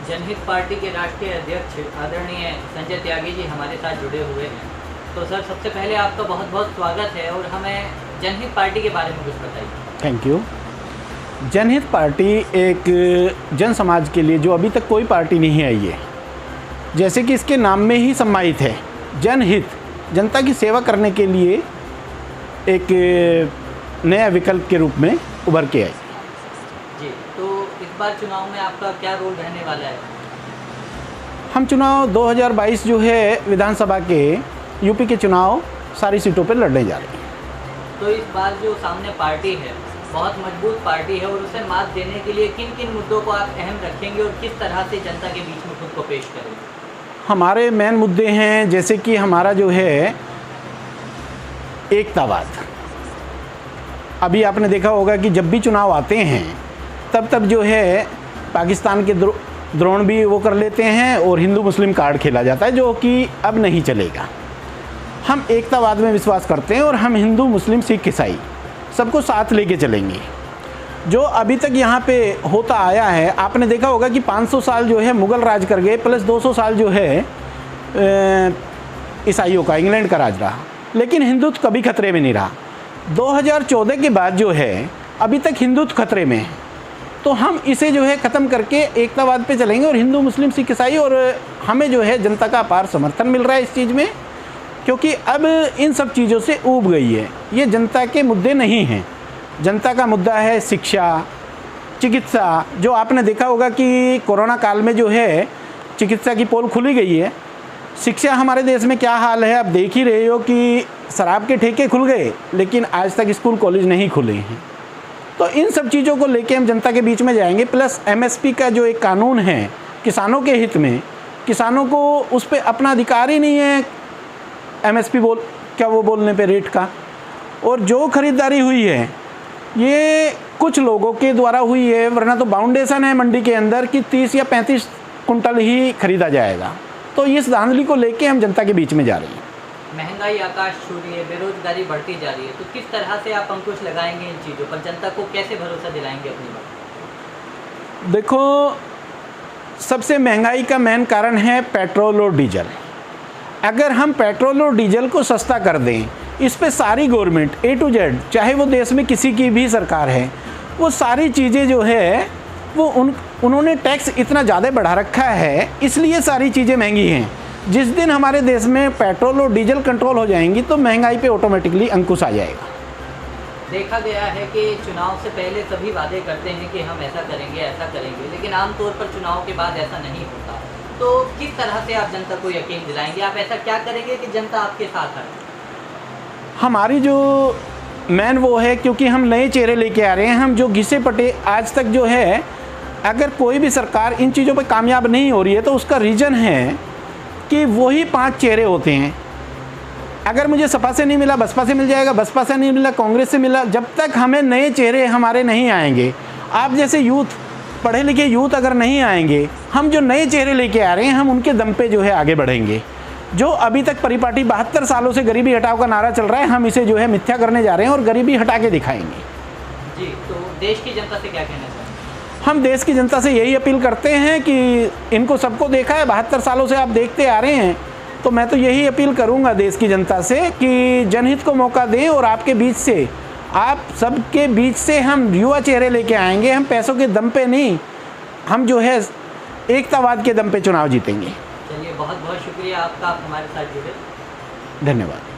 जनहित पार्टी के राष्ट्रीय अध्यक्ष आदरणीय संजय त्यागी जी हमारे साथ जुड़े हुए हैं। तो सर, सबसे पहले आपका बहुत बहुत स्वागत है और हमें जनहित पार्टी के बारे में कुछ बताइए। Thank you. जनहित पार्टी एक जन समाज के लिए जो अभी तक कोई पार्टी नहीं आई है, जैसे कि इसके नाम में ही सम्मानित है, जनहित, जनता की सेवा करने के लिए एक नया विकल्प के रूप में उभर के आई। जी, तो इस बार चुनाव में आपका क्या रोल रहने वाला है? हम चुनाव 2022 जो है विधानसभा के यूपी के चुनाव सारी सीटों पर लड़ने जा रहे हैं। तो इस बार जो सामने पार्टी है बहुत मजबूत पार्टी है और उसे मात देने के लिए किन किन मुद्दों को आप अहम रखेंगे और किस तरह से जनता के बीच में खुद को पेश करेंगे? हमारे मेन मुद्दे हैं, जैसे कि हमारा जो है एकतावाद। अभी आपने देखा होगा कि जब भी चुनाव आते हैं तब जो है पाकिस्तान के द्रोण भी वो कर लेते हैं और हिंदू मुस्लिम कार्ड खेला जाता है, जो कि अब नहीं चलेगा। हम एकतावाद में विश्वास करते हैं और हम हिंदू मुस्लिम सिख ईसाई सबको साथ लेके चलेंगे। जो अभी तक यहाँ पे होता आया है, आपने देखा होगा कि 500 साल जो है मुग़ल राज कर गए, प्लस 200 साल जो है ईसाइयों का, इंग्लैंड का राज रहा, लेकिन हिंदुत्व कभी खतरे में नहीं रहा। 2014 के बाद जो है अभी तक हिंदुत्व खतरे में है, तो हम इसे जो है ख़त्म करके एकतावाद पे चलेंगे और हिंदू मुस्लिम सिख ईसाई, और हमें जो है जनता का अपार समर्थन मिल रहा है इस चीज़ में, क्योंकि अब इन सब चीज़ों से ऊब गई है। ये जनता के मुद्दे नहीं हैं। जनता का मुद्दा है शिक्षा, चिकित्सा। जो आपने देखा होगा कि कोरोना काल में जो है चिकित्सा की पोल खुली गई है। शिक्षा हमारे देश में क्या हाल है, आप देख ही रहे हो कि शराब के ठेके खुल गए लेकिन आज तक स्कूल कॉलेज नहीं खुले हैं। तो इन सब चीज़ों को लेके हम जनता के बीच में जाएंगे। प्लस एमएसपी का जो एक कानून है किसानों के हित में, किसानों को उस पर अपना अधिकार ही नहीं है एमएसपी बोलने पे रेट का। और जो खरीदारी हुई है ये कुछ लोगों के द्वारा हुई है, वरना तो बाउंडेशन है मंडी के अंदर कि 30 या 35 कुंटल ही खरीदा जाएगा। तो इस धांधली को लेके हम जनता के बीच में जा रहे हैं। महंगाई आकाश छू रही है, बेरोजगारी बढ़ती जा रही है, तो किस तरह से आप अंकुश लगाएंगे इन चीज़ों पर? जनता को कैसे भरोसा दिलाएंगे अपनी बात? देखो, सबसे महंगाई का मेन कारण है पेट्रोल और डीजल। अगर हम पेट्रोल और डीजल को सस्ता कर दें, इस पे सारी गवर्नमेंट A to Z, चाहे वो देश में किसी की भी सरकार है, वो सारी चीज़ें जो है वो उन्होंने टैक्स इतना ज़्यादा बढ़ा रखा है, इसलिए सारी चीज़ें महंगी हैं। जिस दिन हमारे देश में पेट्रोल और डीजल कंट्रोल हो जाएंगी तो महंगाई पे ऑटोमेटिकली अंकुश आ जाएगा। देखा गया है कि चुनाव से पहले सभी वादे करते हैं कि हम ऐसा करेंगे, लेकिन आमतौर पर चुनाव के बाद ऐसा नहीं होता। तो किस तरह से आप जनता को यकीन दिलाएंगे? आप ऐसा क्या करेंगे कि जनता आपके साथ आए? हमारी जो मेन वो है, क्योंकि हम नए चेहरे लेके आ रहे हैं। हम जो घिसे पटे आज तक जो है, अगर कोई भी सरकार इन चीज़ों पे कामयाब नहीं हो रही है तो उसका रीज़न है कि वही 5 चेहरे होते हैं। अगर मुझे सपा से नहीं मिला, बसपा से मिल जाएगा, बसपा से नहीं मिला, कांग्रेस से मिला। जब तक हमें नए चेहरे हमारे नहीं आएंगे, आप जैसे यूथ, पढ़े लिखे यूथ अगर नहीं आएंगे, हम जो नए चेहरे लेके आ रहे हैं हम उनके दम पे जो है आगे बढ़ेंगे। जो अभी तक परिपाटी 72 सालों से गरीबी हटाओ का नारा चल रहा है, हम इसे जो है मिथ्या करने जा रहे हैं और गरीबी हटा के दिखाएंगे। जी, तो देश की जनता से क्या कहना चाहेंगे? हम देश की जनता से यही अपील करते हैं कि इनको सबको देखा है, 72 सालों से आप देखते आ रहे हैं, तो मैं तो यही अपील करूंगा देश की जनता से कि जनहित को मौका दें और आपके बीच से, आप सबके बीच से हम युवा चेहरे लेके आएंगे। हम पैसों के दम पे नहीं, हम जो है एकतावाद के दम पे चुनाव जीतेंगे। चलिए, बहुत बहुत शुक्रिया आपका, आप हमारे साथ जुड़े। धन्यवाद।